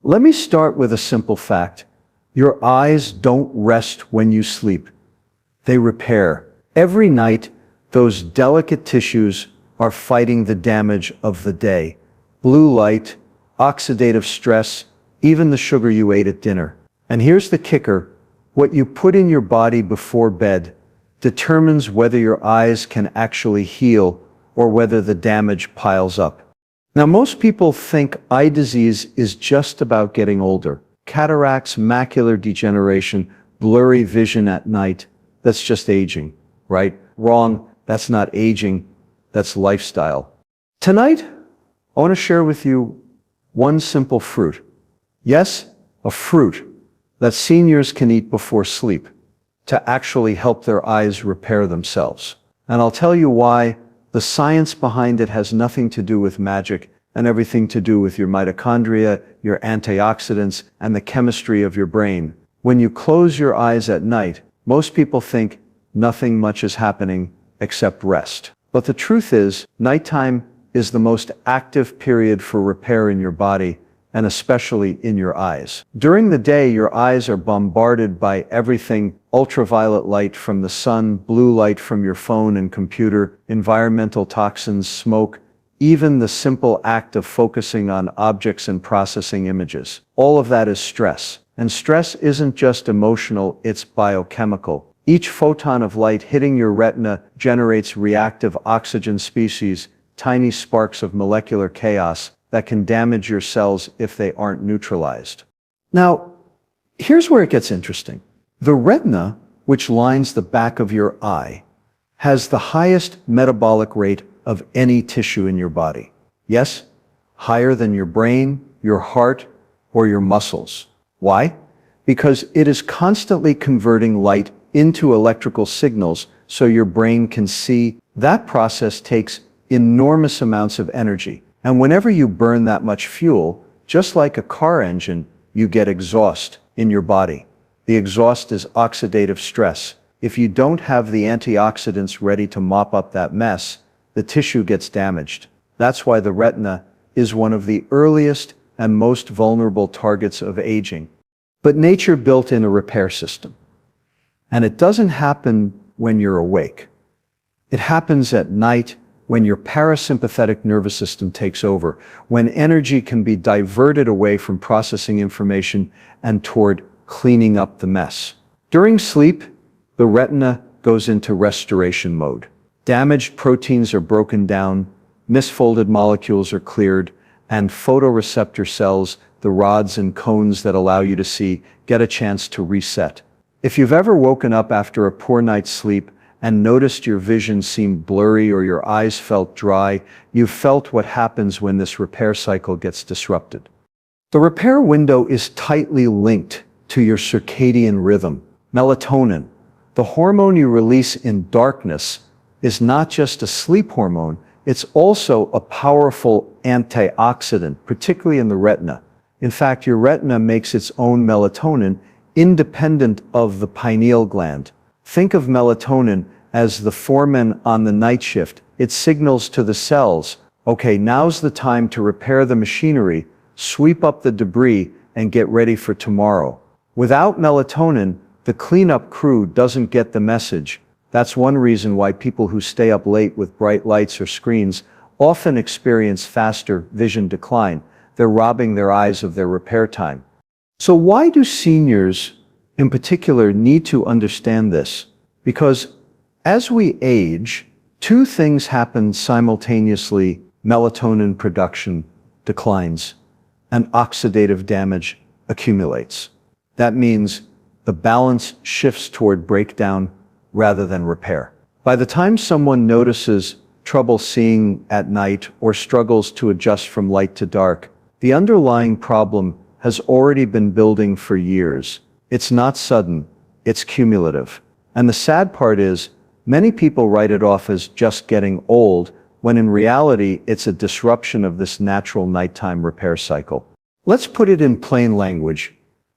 Let me start with a simple fact. Your eyes don't rest when you sleep. They repair. Every night, those delicate tissues are fighting the damage of the day. Blue light, oxidative stress, even the sugar you ate at dinner. And here's the kicker. What you put in your body before bed determines whether your eyes can actually heal or whether the damage piles up. Now, most people think eye disease is just about getting older. Cataracts, macular degeneration, blurry vision at night, that's just aging, right? Wrong, that's not aging, that's lifestyle. Tonight, I want to share with you one simple fruit. Yes, a fruit that seniors can eat before sleep to actually help their eyes repair themselves. And I'll tell you why. The science behind it has nothing to do with magic and everything to do with your mitochondria, your antioxidants, and the chemistry of your brain. When you close your eyes at night, most people think nothing much is happening except rest. But the truth is, nighttime is the most active period for repair in your body, and especially in your eyes. During the day, your eyes are bombarded by everything: ultraviolet light from the sun, blue light from your phone and computer, environmental toxins, smoke, even the simple act of focusing on objects and processing images. All of that is stress. And stress isn't just emotional, it's biochemical. Each photon of light hitting your retina generates reactive oxygen species, tiny sparks of molecular chaos that can damage your cells if they aren't neutralized. Now, here's where it gets interesting. The retina, which lines the back of your eye, has the highest metabolic rate of any tissue in your body. Yes, higher than your brain, your heart, or your muscles. Why? Because it is constantly converting light into electrical signals so your brain can see. That process takes enormous amounts of energy. And whenever you burn that much fuel, just like a car engine, you get exhaust in your body. The exhaust is oxidative stress. If you don't have the antioxidants ready to mop up that mess, the tissue gets damaged. That's why the retina is one of the earliest and most vulnerable targets of aging. But nature built in a repair system. And it doesn't happen when you're awake. It happens at night, when your parasympathetic nervous system takes over, when energy can be diverted away from processing information and toward cleaning up the mess. During sleep, the retina goes into restoration mode. Damaged proteins are broken down, misfolded molecules are cleared, and photoreceptor cells, the rods and cones that allow you to see, get a chance to reset. If you've ever woken up after a poor night's sleep and noticed your vision seemed blurry or your eyes felt dry, you've felt what happens when this repair cycle gets disrupted. The repair window is tightly linked to your circadian rhythm. Melatonin, the hormone you release in darkness, is not just a sleep hormone, it's also a powerful antioxidant, particularly in the retina. In fact, your retina makes its own melatonin independent of the pineal gland. Think of melatonin as the foreman on the night shift. It signals to the cells, okay, now's the time to repair the machinery, sweep up the debris, and get ready for tomorrow. Without melatonin, the cleanup crew doesn't get the message. That's one reason why people who stay up late with bright lights or screens often experience faster vision decline. They're robbing their eyes of their repair time. So why do seniors in particular need to understand this? Because as we age, two things happen simultaneously: melatonin production declines and oxidative damage accumulates. That means the balance shifts toward breakdown rather than repair. By the time someone notices trouble seeing at night or struggles to adjust from light to dark, the underlying problem has already been building for years. It's not sudden, it's cumulative. And the sad part is, many people write it off as just getting old, when in reality it's a disruption of this natural nighttime repair cycle. Let's put it in plain language.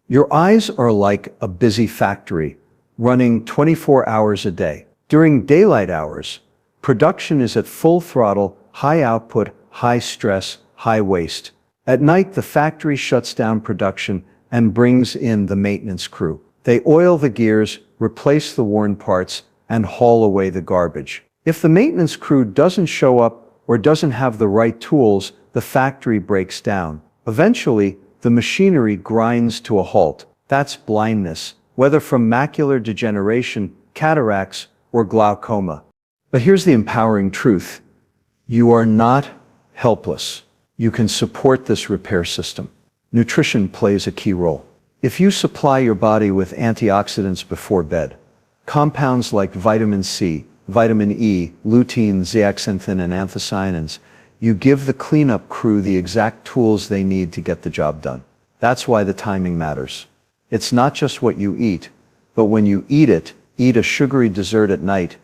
Your eyes are like a busy factory, running 24 hours a day. During daylight hours, production is at full throttle, high output, high stress, high waste. At night, the factory shuts down production and brings in the maintenance crew. They oil the gears, replace the worn parts, and haul away the garbage. If the maintenance crew doesn't show up or doesn't have the right tools, the factory breaks down. Eventually, the machinery grinds to a halt. That's blindness, whether from macular degeneration, cataracts, or glaucoma. But here's the empowering truth. You are not helpless. You can support this repair system. Nutrition plays a key role. If you supply your body with antioxidants before bed, compounds like vitamin C, vitamin E, lutein, zeaxanthin, and anthocyanins, you give the cleanup crew the exact tools they need to get the job done. That's why the timing matters. It's not just what you eat, but when you eat it, eat a sugary dessert at night,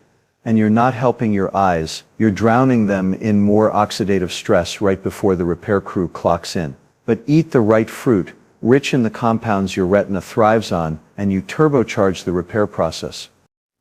and you're not helping your eyes, you're drowning them in more oxidative stress right before the repair crew clocks in. But eat the right fruit, rich in the compounds your retina thrives on, and you turbocharge the repair process.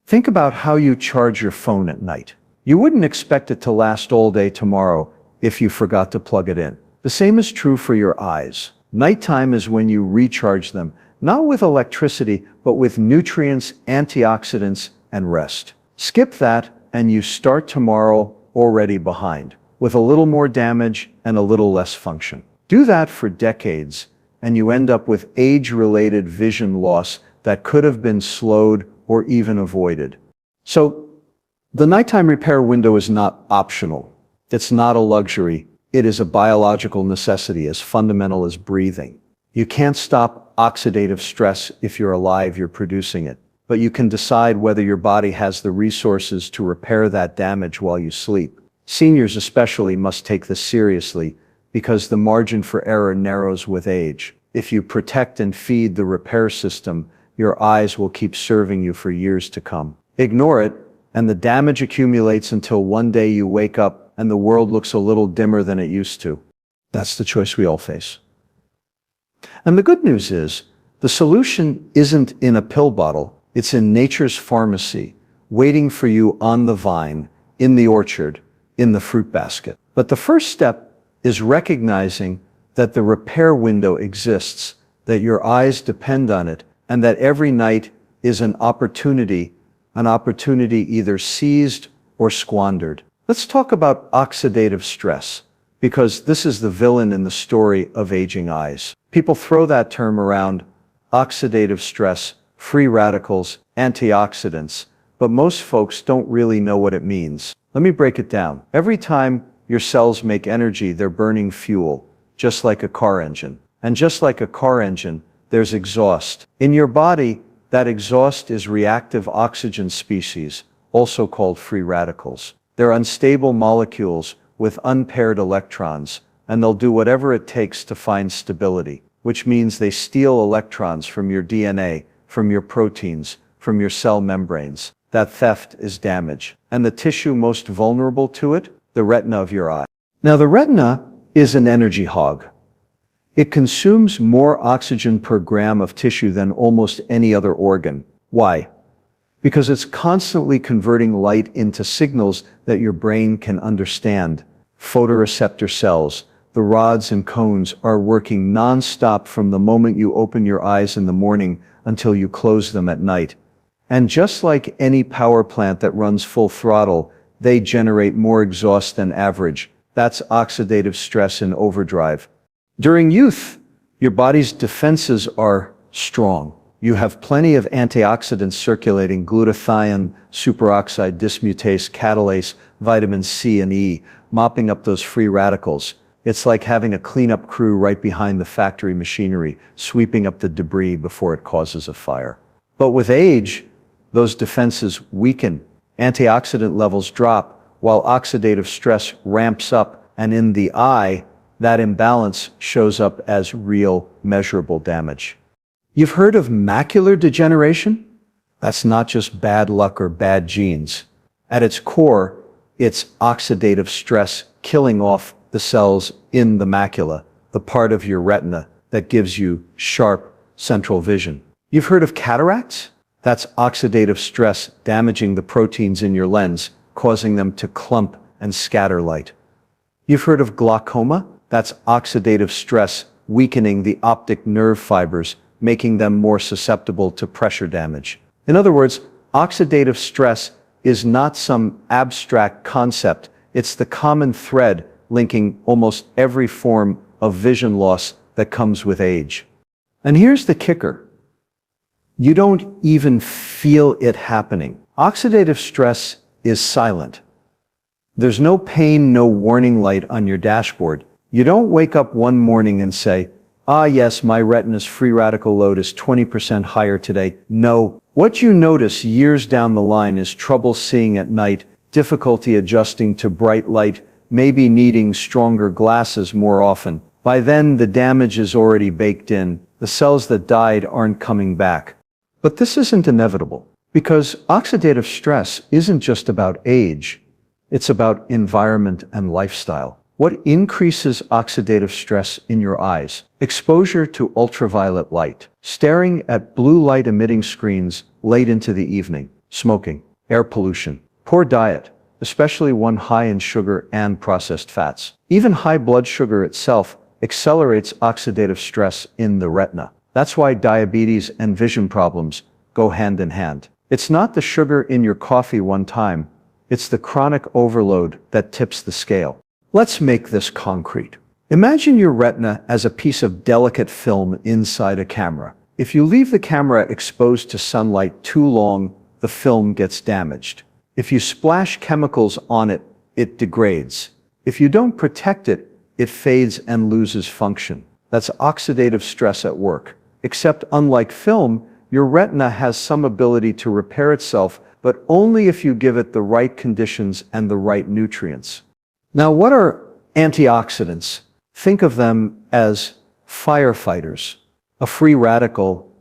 Think about how you charge your phone at night. You wouldn't expect it to last all day tomorrow if you forgot to plug it in. The same is true for your eyes. Nighttime is when you recharge them, not with electricity, but with nutrients, antioxidants, and rest. Skip that, and you start tomorrow already behind, with a little more damage and a little less function. Do that for decades, and you end up with age-related vision loss that could have been slowed or even avoided. So, the nighttime repair window is not optional. It's not a luxury. It is a biological necessity as fundamental as breathing. You can't stop oxidative stress. If you're alive, you're producing it. But you can decide whether your body has the resources to repair that damage while you sleep. Seniors especially must take this seriously because the margin for error narrows with age. If you protect and feed the repair system, your eyes will keep serving you for years to come. Ignore it, and the damage accumulates until one day you wake up and the world looks a little dimmer than it used to. That's the choice we all face. And the good news is, the solution isn't in a pill bottle. It's in nature's pharmacy, waiting for you on the vine, in the orchard, in the fruit basket. But the first step is recognizing that the repair window exists, that your eyes depend on it, and that every night is an opportunity either seized or squandered. Let's talk about oxidative stress, because this is the villain in the story of aging eyes. People throw that term around: oxidative stress, free radicals, antioxidants, but most folks don't really know what it means. Let me break it down. Every time your cells make energy, they're burning fuel, just like a car engine. And just like a car engine, there's exhaust. In your body, that exhaust is reactive oxygen species, also called free radicals. They're unstable molecules with unpaired electrons, and they'll do whatever it takes to find stability, which means they steal electrons from your DNA, from your proteins, from your cell membranes. That theft is damage. And the tissue most vulnerable to it? The retina of your eye. Now, the retina is an energy hog. It consumes more oxygen per gram of tissue than almost any other organ. Why? Because it's constantly converting light into signals that your brain can understand. Photoreceptor cells, the rods and cones, are working non-stop from the moment you open your eyes in the morning until you close them at night. And just like any power plant that runs full throttle, they generate more exhaust than average. That's oxidative stress in overdrive. During youth, your body's defenses are strong. You have plenty of antioxidants circulating: glutathione, superoxide dismutase, catalase, vitamin C and E, mopping up those free radicals. It's like having a cleanup crew right behind the factory machinery, sweeping up the debris before it causes a fire. But with age, those defenses weaken, antioxidant levels drop, while oxidative stress ramps up, and in the eye, that imbalance shows up as real, measurable damage. You've heard of macular degeneration? That's not just bad luck or bad genes. At its core, it's oxidative stress killing off the cells in the macula, the part of your retina that gives you sharp central vision. You've heard of cataracts? That's oxidative stress damaging the proteins in your lens, causing them to clump and scatter light. You've heard of glaucoma? That's oxidative stress weakening the optic nerve fibers, making them more susceptible to pressure damage. In other words, oxidative stress is not some abstract concept. It's the common thread linking almost every form of vision loss that comes with age. And here's the kicker. You don't even feel it happening. Oxidative stress is silent. There's no pain, no warning light on your dashboard. You don't wake up one morning and say, "Ah, yes, my retina's free radical load is 20% higher today." No. What you notice years down the line is trouble seeing at night, difficulty adjusting to bright light, maybe needing stronger glasses more often. By then, the damage is already baked in. The cells that died aren't coming back. But this isn't inevitable, because oxidative stress isn't just about age. It's about environment and lifestyle. What increases oxidative stress in your eyes? Exposure to ultraviolet light, staring at blue light emitting screens late into the evening, smoking, air pollution, poor diet, especially one high in sugar and processed fats. Even high blood sugar itself accelerates oxidative stress in the retina. That's why diabetes and vision problems go hand in hand. It's not the sugar in your coffee one time, it's the chronic overload that tips the scale. Let's make this concrete. Imagine your retina as a piece of delicate film inside a camera. If you leave the camera exposed to sunlight too long, the film gets damaged. If you splash chemicals on it, it degrades. If you don't protect it, it fades and loses function. That's oxidative stress at work. Except unlike film, your retina has some ability to repair itself, but only if you give it the right conditions and the right nutrients. Now, what are antioxidants? Think of them as firefighters. A free radical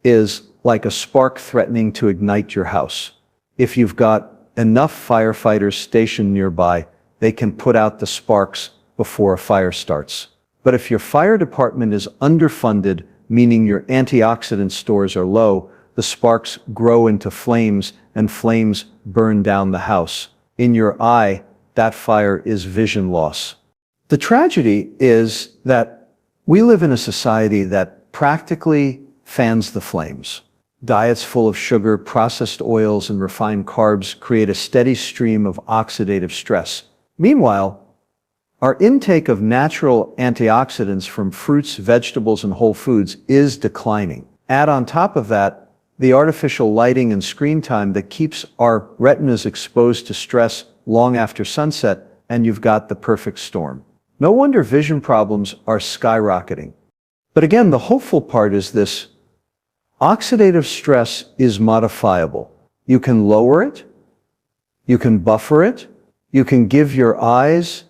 is like a spark threatening to ignite your house. If you've got enough firefighters stationed nearby, they can put out the sparks before a fire starts. But if your fire department is underfunded, meaning your antioxidant stores are low, the sparks grow into flames and flames burn down the house. In your eye, that fire is vision loss. The tragedy is that we live in a society that practically fans the flames. Diets full of sugar, processed oils, and refined carbs create a steady stream of oxidative stress. Meanwhile, our intake of natural antioxidants from fruits, vegetables, and whole foods is declining. Add on top of that the artificial lighting and screen time that keeps our retinas exposed to stress long after sunset, and you've got the perfect storm. No wonder vision problems are skyrocketing. But again, the hopeful part is this. Oxidative stress is modifiable. You can lower it, you can buffer it, you can give your eyes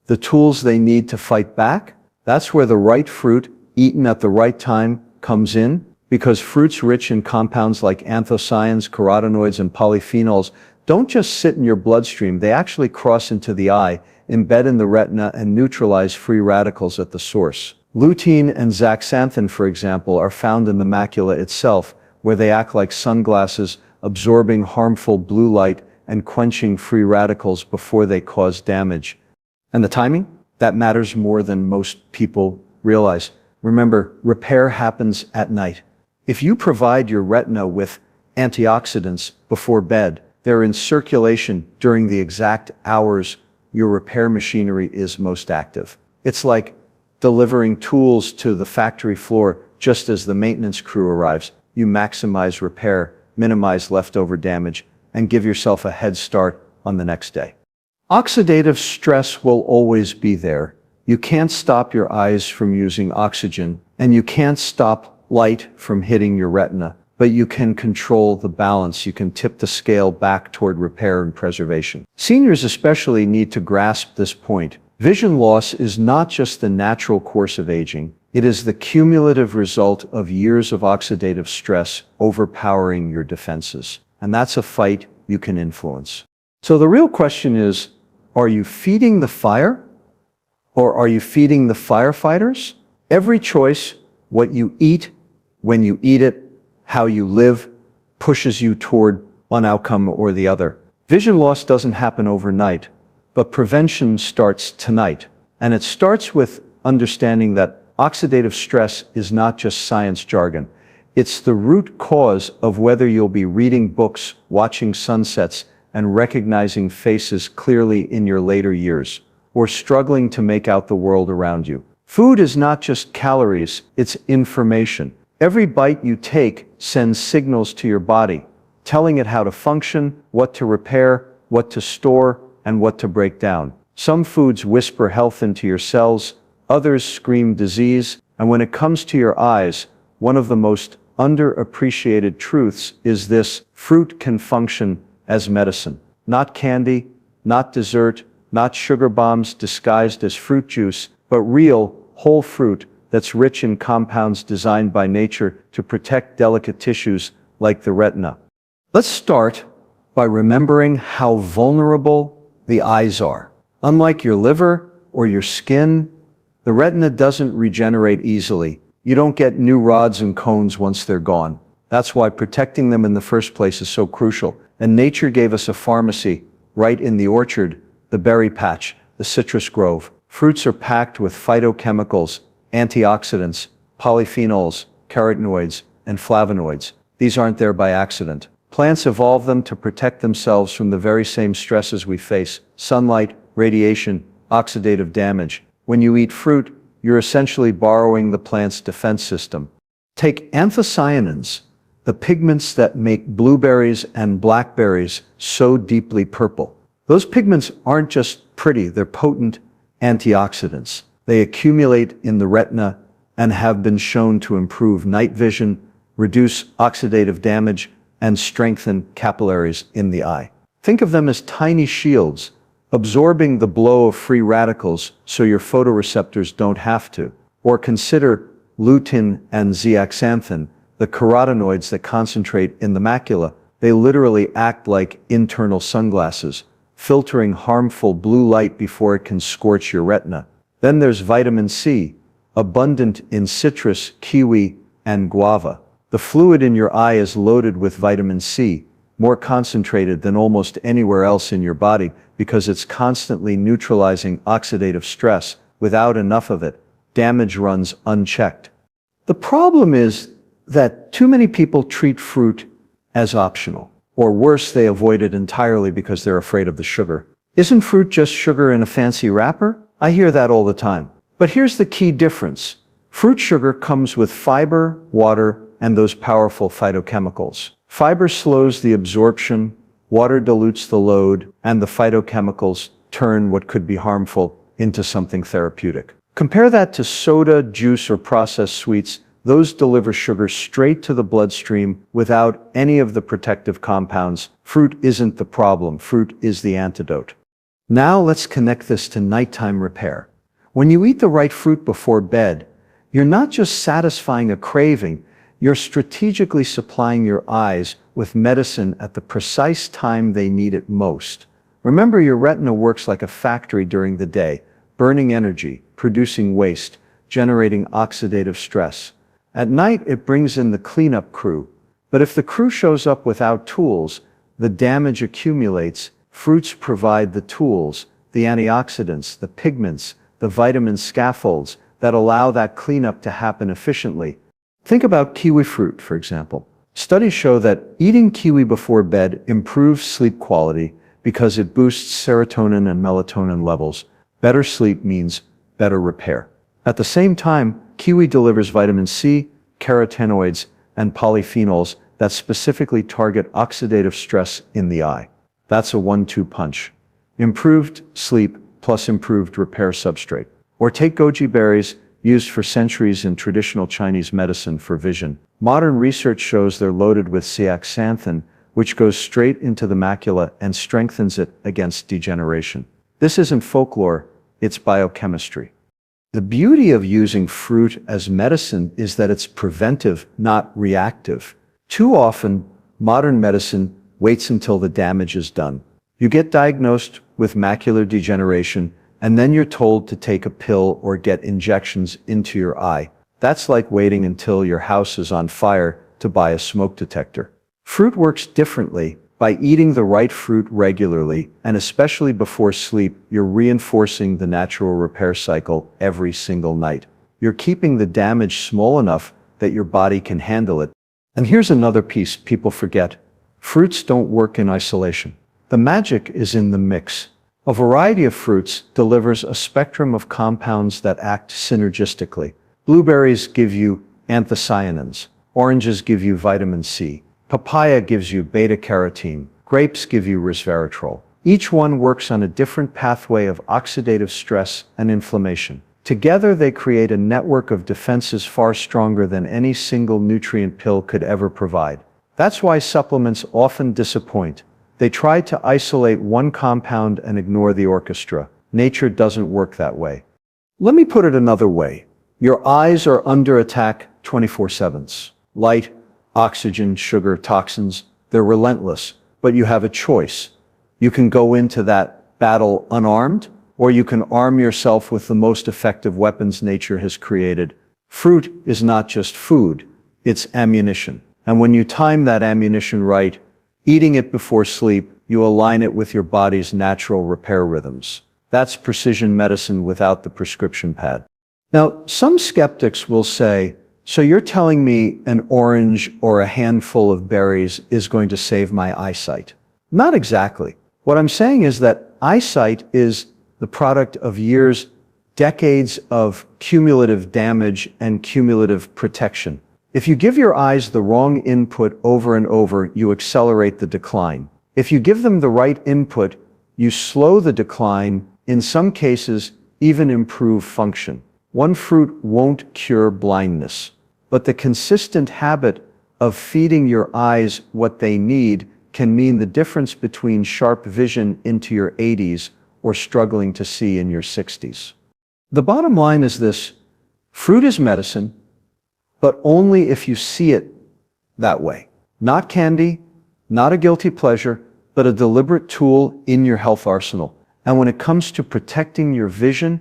the tools they need to fight back. That's where the right fruit, eaten at the right time, comes in, because fruits rich in compounds like anthocyanins, carotenoids, and polyphenols don't just sit in your bloodstream, they actually cross into the eye, embed in the retina, and neutralize free radicals at the source. Lutein and zeaxanthin, for example, are found in the macula itself, where they act like sunglasses, absorbing harmful blue light and quenching free radicals before they cause damage. And the timing? That matters more than most people realize. Remember, repair happens at night. If you provide your retina with antioxidants before bed, they're in circulation during the exact hours your repair machinery is most active. It's like delivering tools to the factory floor just as the maintenance crew arrives. You maximize repair, minimize leftover damage, and give yourself a head start on the next day. Oxidative stress will always be there. You can't stop your eyes from using oxygen, and you can't stop light from hitting your retina, but you can control the balance. You can tip the scale back toward repair and preservation. Seniors especially need to grasp this point. Vision loss is not just the natural course of aging, it is the cumulative result of years of oxidative stress overpowering your defenses. And that's a fight you can influence. So the real question is, are you feeding the fire? Or are you feeding the firefighters? Every choice, what you eat, when you eat it, how you live, pushes you toward one outcome or the other. Vision loss doesn't happen overnight, but prevention starts tonight. And it starts with understanding that oxidative stress is not just science jargon. It's the root cause of whether you'll be reading books, watching sunsets, and recognizing faces clearly in your later years, or struggling to make out the world around you. Food is not just calories, it's information. Every bite you take sends signals to your body, telling it how to function, what to repair, what to store, and what to break down. Some foods whisper health into your cells, others scream disease, and when it comes to your eyes, one of the most underappreciated truths is this: fruit can function as medicine. Not candy, not dessert, not sugar bombs disguised as fruit juice, but real, whole fruit that's rich in compounds designed by nature to protect delicate tissues like the retina. Let's start by remembering how vulnerable the eyes are. Unlike your liver or your skin, the retina doesn't regenerate easily. You don't get new rods and cones once they're gone. That's why protecting them in the first place is so crucial. And nature gave us a pharmacy right in the orchard, the berry patch, the citrus grove. Fruits are packed with phytochemicals, antioxidants, polyphenols, carotenoids, and flavonoids. These aren't there by accident. Plants evolved them to protect themselves from the very same stresses we face: sunlight, radiation, oxidative damage. When you eat fruit, you're essentially borrowing the plant's defense system. Take anthocyanins, the pigments that make blueberries and blackberries so deeply purple. Those pigments aren't just pretty, they're potent antioxidants. They accumulate in the retina and have been shown to improve night vision, reduce oxidative damage, and strengthen capillaries in the eye. Think of them as tiny shields, absorbing the blow of free radicals so your photoreceptors don't have to. Or consider lutein and zeaxanthin, the carotenoids that concentrate in the macula. They literally act like internal sunglasses, filtering harmful blue light before it can scorch your retina. Then there's vitamin C, abundant in citrus, kiwi, and guava. The fluid in your eye is loaded with vitamin C, more concentrated than almost anywhere else in your body because it's constantly neutralizing oxidative stress. Without enough of it, damage runs unchecked. The problem is that too many people treat fruit as optional. Or worse, they avoid it entirely because they're afraid of the sugar. Isn't fruit just sugar in a fancy wrapper? I hear that all the time. But here's the key difference. Fruit sugar comes with fiber, water, and those powerful phytochemicals. Fiber slows the absorption, water dilutes the load, and the phytochemicals turn what could be harmful into something therapeutic. Compare that to soda, juice, or processed sweets. Those deliver sugar straight to the bloodstream without any of the protective compounds. Fruit isn't the problem, fruit is the antidote. Now let's connect this to nighttime repair. When you eat the right fruit before bed, you're not just satisfying a craving, you're strategically supplying your eyes with medicine at the precise time they need it most. Remember, your retina works like a factory during the day, burning energy, producing waste, generating oxidative stress. At night, it brings in the cleanup crew. But if the crew shows up without tools, the damage accumulates. Fruits provide the tools, the antioxidants, the pigments, the vitamin scaffolds that allow that cleanup to happen efficiently. Think about kiwi fruit, for example. Studies show that eating kiwi before bed improves sleep quality because it boosts serotonin and melatonin levels. Better sleep means better repair. At the same time, kiwi delivers vitamin C, carotenoids, and polyphenols that specifically target oxidative stress in the eye. That's a 1-2 punch. Improved sleep plus improved repair substrate. Or take goji berries, used for centuries in traditional Chinese medicine for vision. Modern research shows they're loaded with zeaxanthin, which goes straight into the macula and strengthens it against degeneration. This isn't folklore, it's biochemistry. The beauty of using fruit as medicine is that it's preventive, not reactive. Too often, modern medicine waits until the damage is done. You get diagnosed with macular degeneration, and then you're told to take a pill or get injections into your eye. That's like waiting until your house is on fire to buy a smoke detector. Fruit works differently. By eating the right fruit regularly, and especially before sleep, you're reinforcing the natural repair cycle every single night. You're keeping the damage small enough that your body can handle it. And here's another piece people forget. Fruits don't work in isolation. The magic is in the mix. A variety of fruits delivers a spectrum of compounds that act synergistically. Blueberries give you anthocyanins. Oranges give you vitamin C. Papaya gives you beta-carotene. Grapes give you resveratrol. Each one works on a different pathway of oxidative stress and inflammation. Together they create a network of defenses far stronger than any single nutrient pill could ever provide. That's why supplements often disappoint. They try to isolate one compound and ignore the orchestra. Nature doesn't work that way. Let me put it another way. Your eyes are under attack 24/7. Light, oxygen, sugar, toxins, they're relentless, but you have a choice. You can go into that battle unarmed, or you can arm yourself with the most effective weapons nature has created. Fruit is not just food, it's ammunition. And when you time that ammunition right, eating it before sleep, you align it with your body's natural repair rhythms. That's precision medicine without the prescription pad. Now, some skeptics will say, so you're telling me an orange or a handful of berries is going to save my eyesight? Not exactly. What I'm saying is that eyesight is the product of years, decades of cumulative damage and cumulative protection. If you give your eyes the wrong input over and over, you accelerate the decline. If you give them the right input, you slow the decline, in some cases, even improve function. One fruit won't cure blindness, but the consistent habit of feeding your eyes what they need can mean the difference between sharp vision into your 80s or struggling to see in your 60s. The bottom line is this: fruit is medicine, but only if you see it that way. Not candy, not a guilty pleasure, but a deliberate tool in your health arsenal. And when it comes to protecting your vision,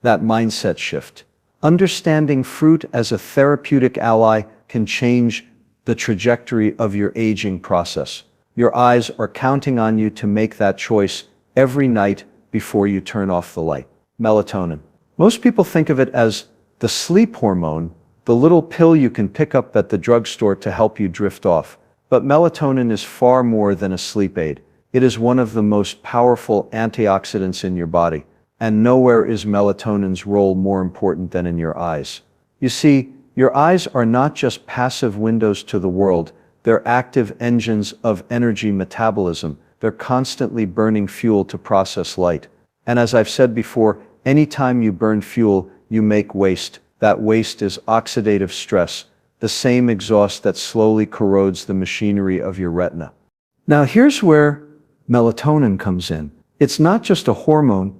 that mindset shift. Understanding fruit as a therapeutic ally can change the trajectory of your aging process. Your eyes are counting on you to make that choice every night before you turn off the light. Melatonin. Most people think of it as the sleep hormone, the little pill you can pick up at the drugstore to help you drift off. But melatonin is far more than a sleep aid. It is one of the most powerful antioxidants in your body. And nowhere is melatonin's role more important than in your eyes. You see, your eyes are not just passive windows to the world, they're active engines of energy metabolism. They're constantly burning fuel to process light. And as I've said before, anytime you burn fuel, you make waste. That waste is oxidative stress, the same exhaust that slowly corrodes the machinery of your retina. Now here's where melatonin comes in. It's not just a hormone,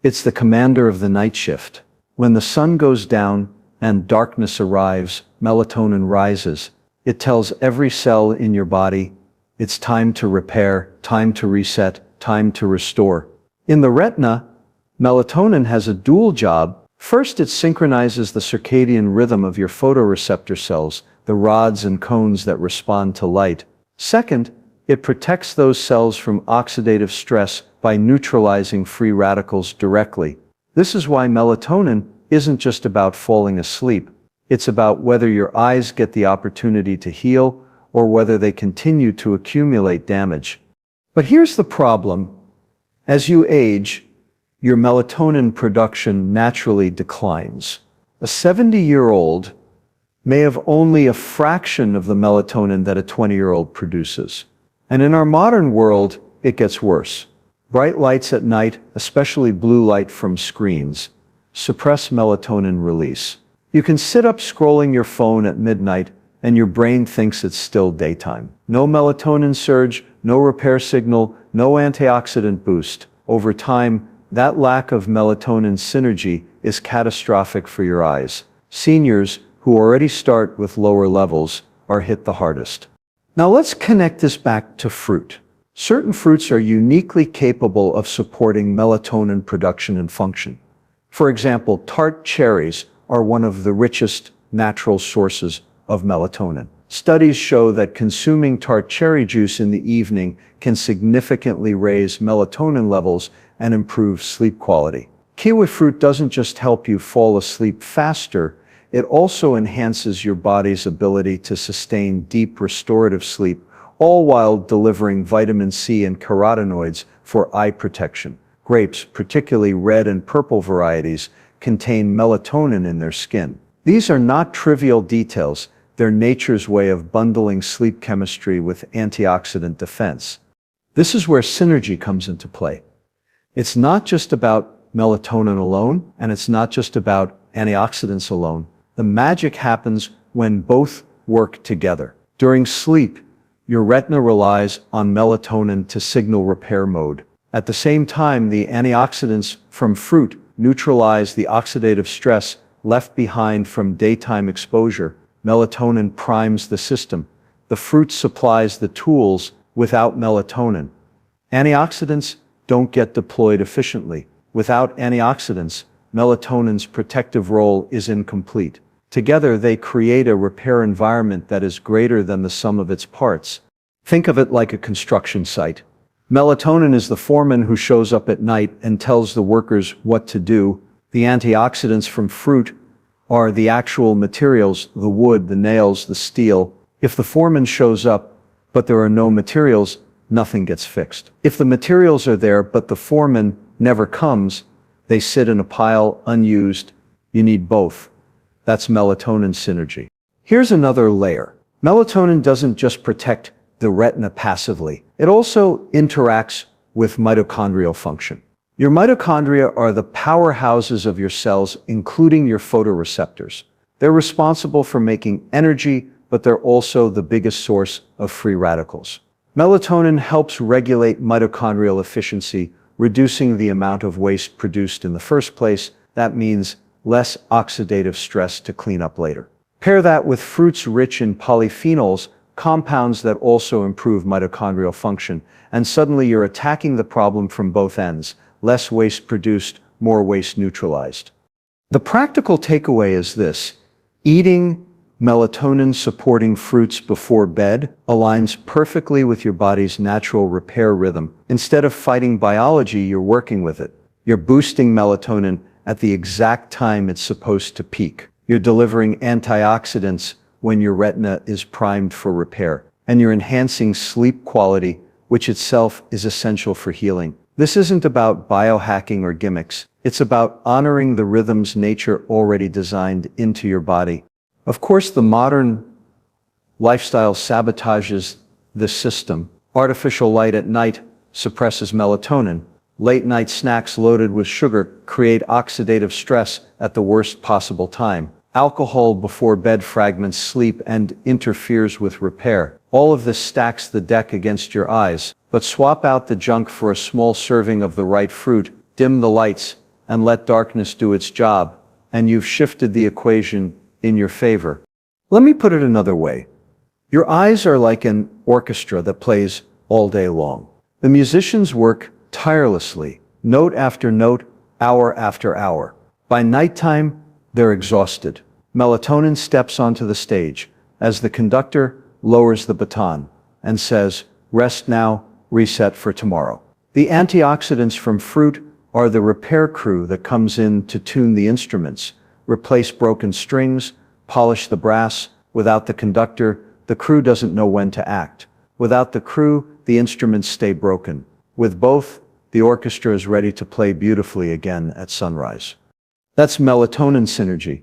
it's the commander of the night shift. When the sun goes down and darkness arrives, melatonin rises. It tells every cell in your body, it's time to repair, time to reset, time to restore. In the retina, melatonin has a dual job. First, it synchronizes the circadian rhythm of your photoreceptor cells, the rods and cones that respond to light. Second, it protects those cells from oxidative stress by neutralizing free radicals directly. This is why melatonin isn't just about falling asleep. It's about whether your eyes get the opportunity to heal or whether they continue to accumulate damage. But here's the problem. As you age, your melatonin production naturally declines. A 70-year-old may have only a fraction of the melatonin that a 20-year-old produces. And in our modern world, it gets worse. Bright lights at night, especially blue light from screens, suppress melatonin release. You can sit up scrolling your phone at midnight and your brain thinks it's still daytime. No melatonin surge, no repair signal, no antioxidant boost. Over time, that lack of melatonin synergy is catastrophic for your eyes. Seniors who already start with lower levels are hit the hardest. Now let's connect this back to fruit. Certain fruits are uniquely capable of supporting melatonin production and function. For example, tart cherries are one of the richest natural sources of melatonin. Studies show that consuming tart cherry juice in the evening can significantly raise melatonin levels and improve sleep quality. Kiwi fruit doesn't just help you fall asleep faster, it also enhances your body's ability to sustain deep restorative sleep, all while delivering vitamin C and carotenoids for eye protection. Grapes, particularly red and purple varieties, contain melatonin in their skin. These are not trivial details, they're nature's way of bundling sleep chemistry with antioxidant defense. This is where synergy comes into play. It's not just about melatonin alone, and it's not just about antioxidants alone. The magic happens when both work together. During sleep, your retina relies on melatonin to signal repair mode. At the same time, the antioxidants from fruit neutralize the oxidative stress left behind from daytime exposure. Melatonin primes the system. The fruit supplies the tools without melatonin. Antioxidants don't get deployed efficiently. Without antioxidants, melatonin's protective role is incomplete. Together, they create a repair environment that is greater than the sum of its parts. Think of it like a construction site. Melatonin is the foreman who shows up at night and tells the workers what to do. The antioxidants from fruit are the actual materials, the wood, the nails, the steel. If the foreman shows up, but there are no materials, nothing gets fixed. If the materials are there, but the foreman never comes, they sit in a pile unused. You need both. That's melatonin synergy. Here's another layer. Melatonin doesn't just protect the retina passively. It also interacts with mitochondrial function. Your mitochondria are the powerhouses of your cells, including your photoreceptors. They're responsible for making energy, but they're also the biggest source of free radicals. Melatonin helps regulate mitochondrial efficiency, reducing the amount of waste produced in the first place. That means less oxidative stress to clean up later. Pair that with fruits rich in polyphenols, compounds that also improve mitochondrial function, and suddenly you're attacking the problem from both ends. Less waste produced, more waste neutralized. The practical takeaway is this: eating melatonin-supporting fruits before bed aligns perfectly with your body's natural repair rhythm. Instead of fighting biology, you're working with it. You're boosting melatonin at the exact time it's supposed to peak. You're delivering antioxidants when your retina is primed for repair. And you're enhancing sleep quality, which itself is essential for healing. This isn't about biohacking or gimmicks. It's about honoring the rhythms nature already designed into your body. Of course, the modern lifestyle sabotages this system. Artificial light at night suppresses melatonin. Late night snacks loaded with sugar create oxidative stress at the worst possible time. Alcohol before bed fragments sleep and interferes with repair. All of this stacks the deck against your eyes. But swap out the junk for a small serving of the right fruit, dim the lights, and let darkness do its job, and you've shifted the equation in your favor. Let me put it another way. Your eyes are like an orchestra that plays all day long. The musicians work tirelessly, note after note, hour after hour. By nighttime, they're exhausted. Melatonin steps onto the stage as the conductor lowers the baton and says, "Rest now, reset for tomorrow." The antioxidants from fruit are the repair crew that comes in to tune the instruments, replace broken strings, polish the brass. Without the conductor, the crew doesn't know when to act. Without the crew, the instruments stay broken. With both, the orchestra is ready to play beautifully again at sunrise. That's melatonin synergy.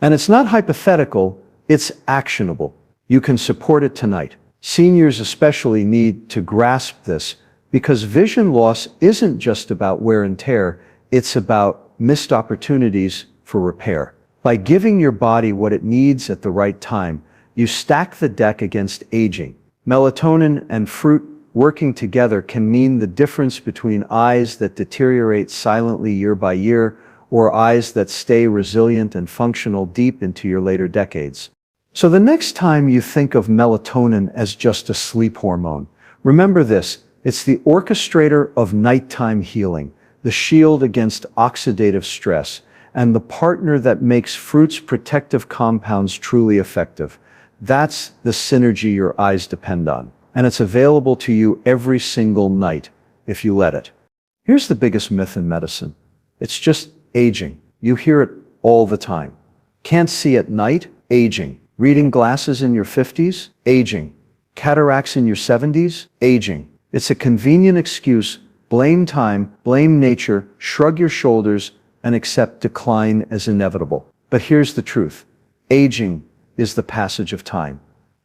And it's not hypothetical, it's actionable. You can support it tonight. Seniors especially need to grasp this because vision loss isn't just about wear and tear, it's about missed opportunities for repair. By giving your body what it needs at the right time, you stack the deck against aging. Melatonin and fruit working together can mean the difference between eyes that deteriorate silently year by year or eyes that stay resilient and functional deep into your later decades. So the next time you think of melatonin as just a sleep hormone, remember this: it's the orchestrator of nighttime healing, the shield against oxidative stress, and the partner that makes fruit's protective compounds truly effective. That's the synergy your eyes depend on. And it's available to you every single night if you let it. Here's the biggest myth in medicine. It's just aging. You hear it all the time. Can't see at night? Aging. Reading glasses in your 50s? Aging. Cataracts in your 70s? Aging. It's a convenient excuse. Blame time, blame nature, shrug your shoulders, and accept decline as inevitable. But here's the truth. Aging is the passage of time.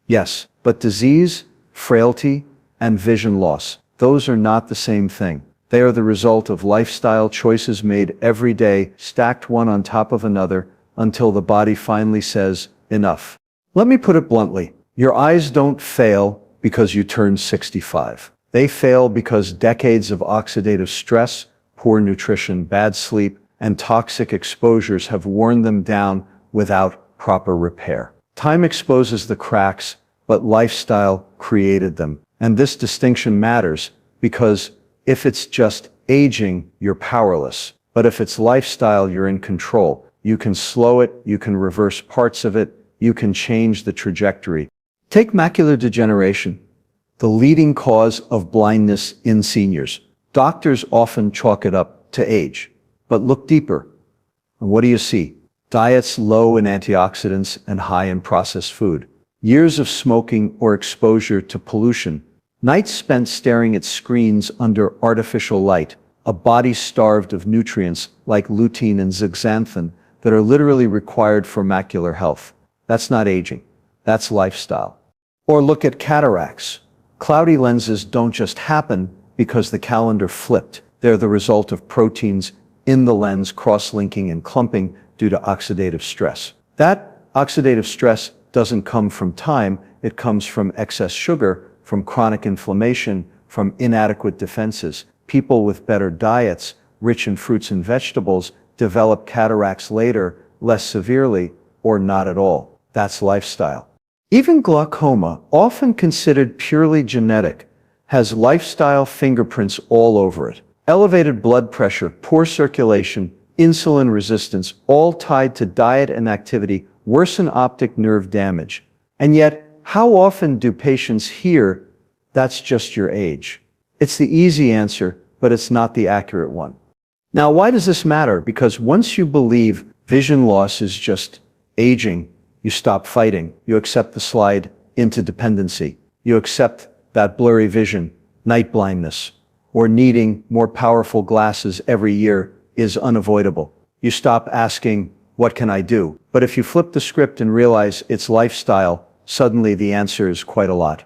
Yes, but disease, frailty, and vision loss, those are not the same thing. They are the result of lifestyle choices made every day, stacked one on top of another, until the body finally says, enough. Let me put it bluntly. Your eyes don't fail because you turn 65. They fail because decades of oxidative stress, poor nutrition, bad sleep, and toxic exposures have worn them down without proper repair. Time exposes the cracks, but lifestyle created them. And this distinction matters because if it's just aging, you're powerless. But if it's lifestyle, you're in control. You can slow it, you can reverse parts of it, you can change the trajectory. Take macular degeneration, the leading cause of blindness in seniors. Doctors often chalk it up to age. But look deeper. And what do you see? Diets low in antioxidants and high in processed food. Years of smoking or exposure to pollution. Nights spent staring at screens under artificial light. A body starved of nutrients like lutein and zeaxanthin that are literally required for macular health. That's not aging. That's lifestyle. Or look at cataracts. Cloudy lenses don't just happen because the calendar flipped. They're the result of proteins in the lens cross-linking and clumping due to oxidative stress. That oxidative stress doesn't come from time, it comes from excess sugar, from chronic inflammation, from inadequate defenses. People with better diets, rich in fruits and vegetables, develop cataracts later, less severely, or not at all. That's lifestyle. Even glaucoma, often considered purely genetic, has lifestyle fingerprints all over it. Elevated blood pressure, poor circulation, insulin resistance, all tied to diet and activity, worsen optic nerve damage. And yet, how often do patients hear, that's just your age? It's the easy answer, but it's not the accurate one. Now, why does this matter? Because once you believe vision loss is just aging, you stop fighting. You accept the slide into dependency. You accept that blurry vision, night blindness, or needing more powerful glasses every year is unavoidable. You stop asking, what can I do? But if you flip the script and realize it's lifestyle, suddenly the answer is quite a lot.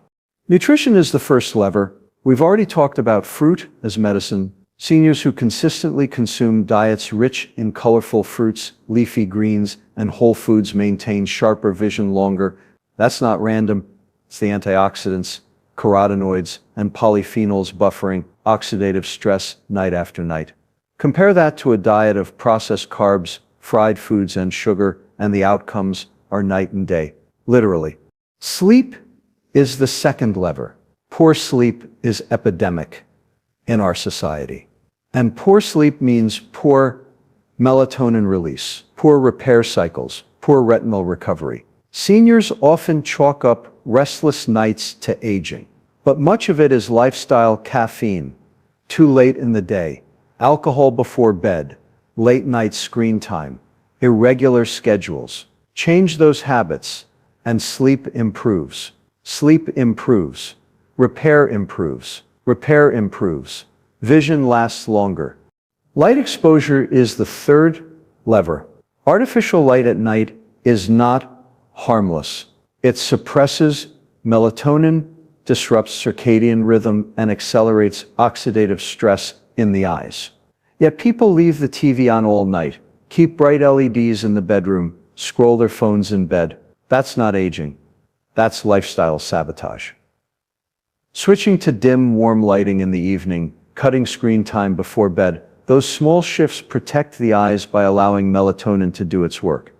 Nutrition is the first lever. We've already talked about fruit as medicine. Seniors who consistently consume diets rich in colorful fruits, leafy greens, and whole foods maintain sharper vision longer. That's not random. It's the antioxidants, carotenoids, and polyphenols buffering oxidative stress night after night. Compare that to a diet of processed carbs, fried foods, and sugar, and the outcomes are night and day, literally. Sleep is the second lever. Poor sleep is epidemic in our society. And poor sleep means poor melatonin release, poor repair cycles, poor retinal recovery. Seniors often chalk up restless nights to aging, but much of it is lifestyle: caffeine, too late in the day, alcohol before bed, late night screen time, irregular schedules. Change those habits, and sleep improves. Sleep improves. Repair improves. Repair improves. Vision lasts longer. Light exposure is the third lever. Artificial light at night is not harmless. It suppresses melatonin, disrupts circadian rhythm, and accelerates oxidative stress in the eyes. Yet people leave the TV on all night, keep bright LEDs in the bedroom, scroll their phones in bed. That's not aging. That's lifestyle sabotage. Switching to dim, warm lighting in the evening, cutting screen time before bed, those small shifts protect the eyes by allowing melatonin to do its work.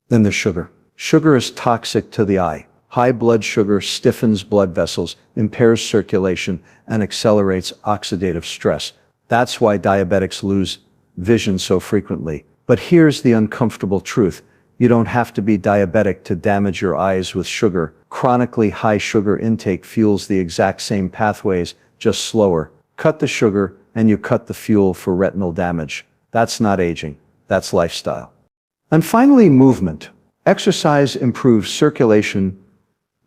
Then there's sugar. Sugar is toxic to the eye. High blood sugar stiffens blood vessels, impairs circulation, and accelerates oxidative stress. That's why diabetics lose vision so frequently. But here's the uncomfortable truth. You don't have to be diabetic to damage your eyes with sugar. Chronically high sugar intake fuels the exact same pathways, just slower. Cut the sugar and you cut the fuel for retinal damage. That's not aging, that's lifestyle. And finally, movement. Exercise improves circulation,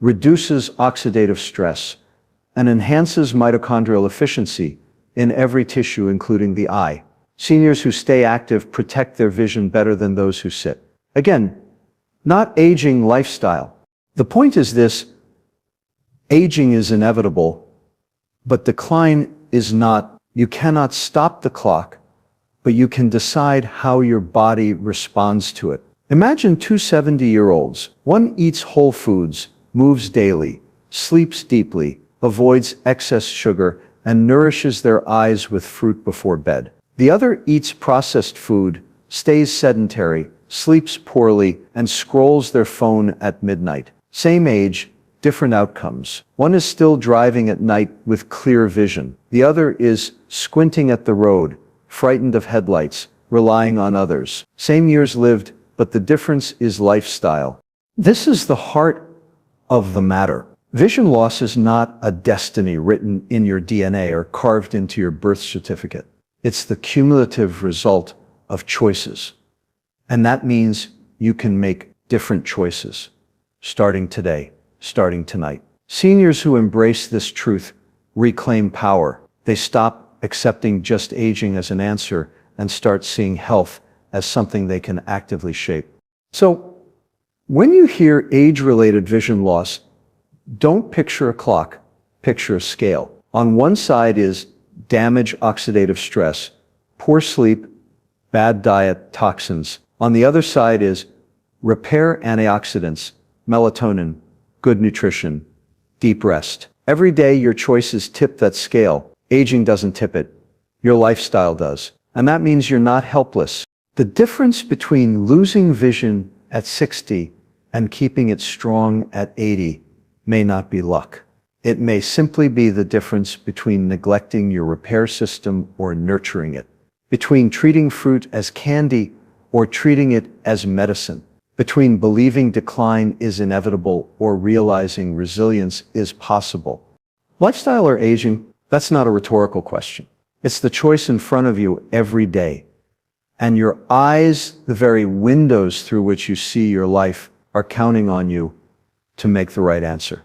reduces oxidative stress, and enhances mitochondrial efficiency in every tissue, including the eye. Seniors who stay active protect their vision better than those who sit. Again, not aging, lifestyle. The point is this: aging is inevitable, but decline is not. You cannot stop the clock, but you can decide how your body responds to it. Imagine two 70-year-olds. One eats whole foods, moves daily, sleeps deeply, avoids excess sugar, and nourishes their eyes with fruit before bed. The other eats processed food, stays sedentary, sleeps poorly, and scrolls their phone at midnight. Same age, different outcomes. One is still driving at night with clear vision. The other is squinting at the road, frightened of headlights, relying on others. Same years lived, but the difference is lifestyle. This is the heart of the matter. Vision loss is not a destiny written in your DNA or carved into your birth certificate. It's the cumulative result of choices. And that means you can make different choices, starting today, starting tonight. Seniors who embrace this truth reclaim power. They stop accepting just aging as an answer and start seeing health as something they can actively shape. So, when you hear age-related vision loss, don't picture a clock, picture a scale. On one side is damage, oxidative stress, poor sleep, bad diet, toxins. On the other side is repair, antioxidants, melatonin, good nutrition, deep rest. Every day your choices tip that scale. Aging doesn't tip it. Your lifestyle does. And that means you're not helpless. The difference between losing vision at 60 and keeping it strong at 80 may not be luck. It may simply be the difference between neglecting your repair system or nurturing it, between treating fruit as candy or treating it as medicine, between believing decline is inevitable or realizing resilience is possible. Lifestyle or aging? That's not a rhetorical question. It's the choice in front of you every day. And your eyes, the very windows through which you see your life, are counting on you to make the right answer.